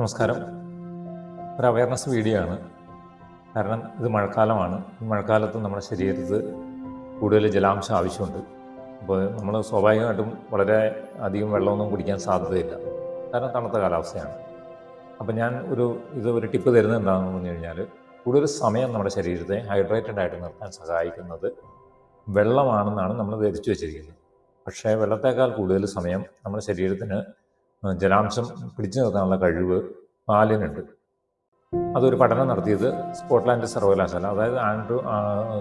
നമസ്കാരം. ഒരു awareness video ആണ്. കാരണം ഇത് മഴക്കാലമാണ്. ഈ മഴക്കാലത്ത് നമ്മുടെ ശരീരത്തിൽ കൂടുതൽ ജലാംശം ആവശ്യമുണ്ട്. അപ്പോൾ നമ്മൾ സ്വാഭാവികമായിട്ടും വളരെ അധികം വെള്ളമൊന്നും കുടിക്കാൻ സാധ്യതയില്ല, കാരണം തണുത്ത കാലാവസ്ഥയാണ്. അപ്പോൾ ഞാൻ ഒരു ടിപ്പ് തരുന്നത് എന്താണെന്ന് പറഞ്ഞു കഴിഞ്ഞാൽ, കൂടുതൽ സമയം നമ്മുടെ ശരീരത്തെ ഹൈഡ്രേറ്റഡ് ആയിട്ട് നിർത്താൻ സഹായിക്കുന്നത് വെള്ളമാണെന്നാണ് നമ്മൾ ധരിച്ചു വെച്ചിരിക്കുന്നത്. പക്ഷേ വെള്ളത്തേക്കാൾ കൂടുതൽ സമയം നമ്മുടെ ശരീരത്തിന് ജലാംശം പിടിച്ചു നിർത്താനുള്ള കഴിവ് പാലിനുണ്ട്. അതൊരു പഠനം നടത്തിയത് സ്കോട്ട്ലാൻഡ് സർവകലാശാല, അതായത്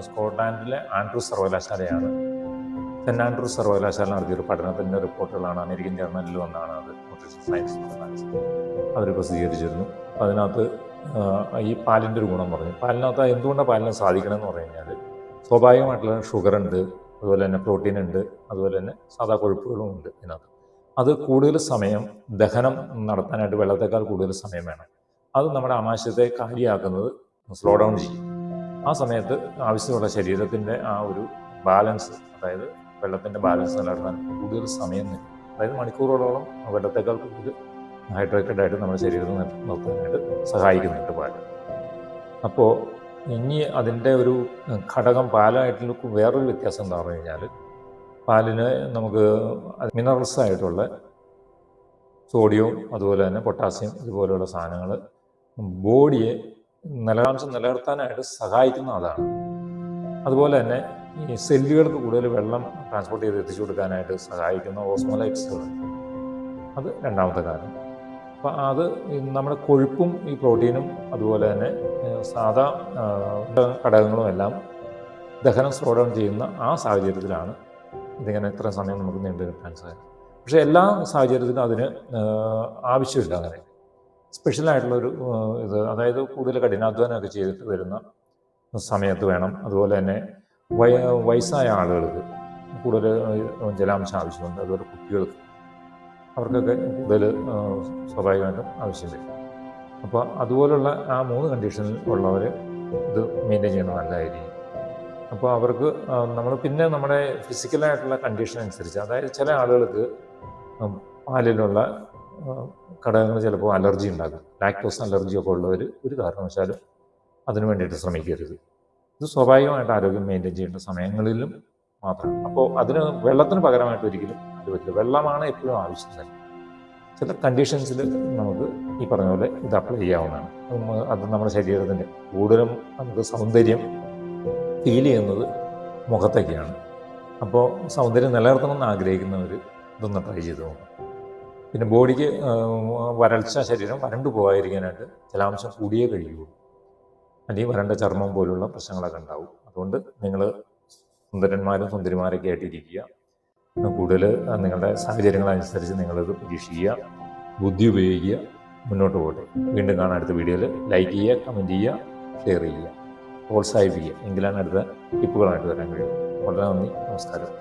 സ്കോട്ട്ലാൻഡിലെ ആൻഡ്രൂസ് സർവകലാശാലയാണ്. സെൻറ്റ് ആൻഡ്രൂസ് സർവകലാശാല നടത്തിയൊരു പഠനത്തിൻ്റെ റിപ്പോർട്ടുകളാണ് അമേരിക്കൻ ജേർണലിൽ വന്നാണ് അത് ന്യൂട്രീഷൻ സയൻസ് അവർ പ്രസിദ്ധീകരിച്ചിരുന്നു. അപ്പോൾ അതിനകത്ത് ഈ പാലിൻ്റെ ഒരു ഗുണം പറഞ്ഞു. പാലിനകത്ത് എന്തുകൊണ്ടാണ് പാലിന് സാധിക്കണമെന്ന് പറഞ്ഞു കഴിഞ്ഞാൽ, സ്വാഭാവികമായിട്ടുള്ള ഷുഗറുണ്ട്, അതുപോലെ തന്നെ പ്രോട്ടീൻ ഉണ്ട്, അതുപോലെ തന്നെ സാധാ കൊഴുപ്പുകളും ഉണ്ട് ഇതിനകത്ത്. അത് കൂടുതൽ സമയം ദഹനം നടത്താനായിട്ട് വെള്ളത്തേക്കാൾ കൂടുതൽ സമയം വേണം. അത് നമ്മുടെ ആമാശയത്തെ കാലിയാക്കുന്നത് സ്ലോ ഡൗൺ ചെയ്യും. ആ സമയത്ത് ആവശ്യമുള്ള ശരീരത്തിൻ്റെ ആ ഒരു ബാലൻസ്, അതായത് വെള്ളത്തിൻ്റെ ബാലൻസ് നിലനിർത്താൻ കൂടുതൽ സമയം നിൽക്കും. അതായത് മണിക്കൂറുകളോളം വെള്ളത്തേക്കാൾ കൂടുതൽ ഹൈഡ്രേറ്റഡ് ആയിട്ട് നമ്മുടെ ശരീരത്തിൽ നിർത്താനായിട്ട് സഹായിക്കുന്നുണ്ട് പാല്. അപ്പോൾ ഇനി അതിൻ്റെ ഒരു ഘടകം പാലായിട്ടുള്ള വേറൊരു വ്യത്യാസം എന്താ പറഞ്ഞു കഴിഞ്ഞാൽ, പാലിന് നമുക്ക് മിനറൽസ് ആയിട്ടുള്ള സോഡിയവും അതുപോലെ തന്നെ പൊട്ടാസ്യം ഇതുപോലെയുള്ള സാധനങ്ങൾ ബോഡിയെ ജലാംശം നിലനിർത്താനായിട്ട് സഹായിക്കുന്ന അതാണ്. അതുപോലെ തന്നെ ഈ സെല്ലുകൾക്ക് കൂടുതൽ വെള്ളം ട്രാൻസ്പോർട്ട് ചെയ്ത് എത്തിച്ചു കൊടുക്കാനായിട്ട് സഹായിക്കുന്ന ഓസ്മോലൈറ്റ്സുകൾ, അത് രണ്ടാമത്തെ കാരണം. അപ്പം അത് നമ്മുടെ കൊഴുപ്പും ഈ പ്രോട്ടീനും അതുപോലെ തന്നെ സാധാ ഘടകങ്ങളും എല്ലാം ദഹനം സ്ലോ ഡൗൺ ചെയ്യുന്ന ആ സാഹചര്യത്തിലാണ് ഇതിങ്ങനെ ഇത്ര സമയം നമുക്ക് നീണ്ടു നിൽക്കാൻ സാധിക്കും. പക്ഷേ എല്ലാ സാഹചര്യത്തിലും അതിന് ആവശ്യമില്ല അങ്ങനെ സ്പെഷ്യലായിട്ടുള്ളൊരു അതായത് കൂടുതൽ കഠിനാധ്വാനമൊക്കെ ചെയ്തിട്ട് വരുന്ന സമയത്ത് വേണം. അതുപോലെ തന്നെ വയസ്സായ ആളുകൾക്ക് കൂടുതൽ ജലാംശം ആവശ്യമുണ്ട്. അതുപോലെ കുട്ടികൾക്ക്, അവർക്കൊക്കെ കൂടുതൽ സ്വാഭാവികമായിട്ടും ആവശ്യം വരും. അപ്പോൾ അതുപോലുള്ള ആ 3 കണ്ടീഷനിൽ ഉള്ളവർ ഇത് മെയിൻറ്റെയിൻ ചെയ്യുന്നത് നല്ലതായിരിക്കും. അപ്പോൾ അവർക്ക് നമ്മൾ പിന്നെ നമ്മുടെ ഫിസിക്കലായിട്ടുള്ള കണ്ടീഷൻ അനുസരിച്ച്, അതായത് ചില ആളുകൾക്ക് പാലിലുള്ള ഘടകങ്ങൾ ചിലപ്പോൾ അലർജി ഉണ്ടാകും. ലാക്ടോസ് അലർജിയൊക്കെ ഉള്ളവർ ഒരു കാരണവശാലും അതിനു വേണ്ടിയിട്ട് ശ്രമിക്കരുത്. ഇത് സ്വാഭാവികമായിട്ട് ആരോഗ്യം മെയിൻറ്റെയിൻ ചെയ്യേണ്ട സമയങ്ങളിലും മാത്രം. അപ്പോൾ അതിന് വെള്ളത്തിന് പകരമായിട്ട് ഒരിക്കലും അത് പറ്റില്ല. വെള്ളമാണ് എപ്പോഴും ആവശ്യം തന്നെ. ചില കണ്ടീഷൻസിൽ നമുക്ക് ഈ പറഞ്ഞ പോലെ ഇത് അപ്ലൈ ചെയ്യാവുന്നതാണ്. അത് നമ്മുടെ ശരീരത്തിൻ്റെ കൂടുതലും നമുക്ക് സൗന്ദര്യം ഫീൽ ചെയ്യുന്നത് മുഖത്തൊക്കെയാണ്. അപ്പോൾ സൗന്ദര്യം നിലനിർത്തണമെന്ന് ആഗ്രഹിക്കുന്നവർ ഇതൊന്ന് ട്രൈ ചെയ്ത് നോക്കാം. പിന്നെ ബോഡിക്ക് വരൾച്ച, ശരീരം വരണ്ടു പോകാതിരിക്കാനായിട്ട് ജലാംശം കൂടിയേ കഴിയുള്ളൂ, അല്ലെങ്കിൽ വരണ്ട ചർമ്മം പോലുള്ള പ്രശ്നങ്ങളൊക്കെ ഉണ്ടാവും. അതുകൊണ്ട് നിങ്ങൾ സുന്ദരന്മാരും സുന്ദരിമാരൊക്കെ ആയിട്ടിരിക്കുക. കൂടുതൽ നിങ്ങളുടെ സാഹചര്യങ്ങളനുസരിച്ച് നിങ്ങളിത് പരീക്ഷിക്കുക, ബുദ്ധി ഉപയോഗിക്കുക, മുന്നോട്ട് പോകട്ടെ. വീണ്ടും കാണാൻ അടുത്ത വീഡിയോയിൽ ലൈക്ക് ചെയ്യുക, കമൻറ്റ് ചെയ്യുക, ഷെയർ ചെയ്യുക, പ്രോത്സാഹിപ്പിക്കുക. എങ്കിലാണ് അടുത്ത ടിപ്പുകളായിട്ട് വരാൻ കഴിയും. വളരെ നന്ദി, നമസ്കാരം.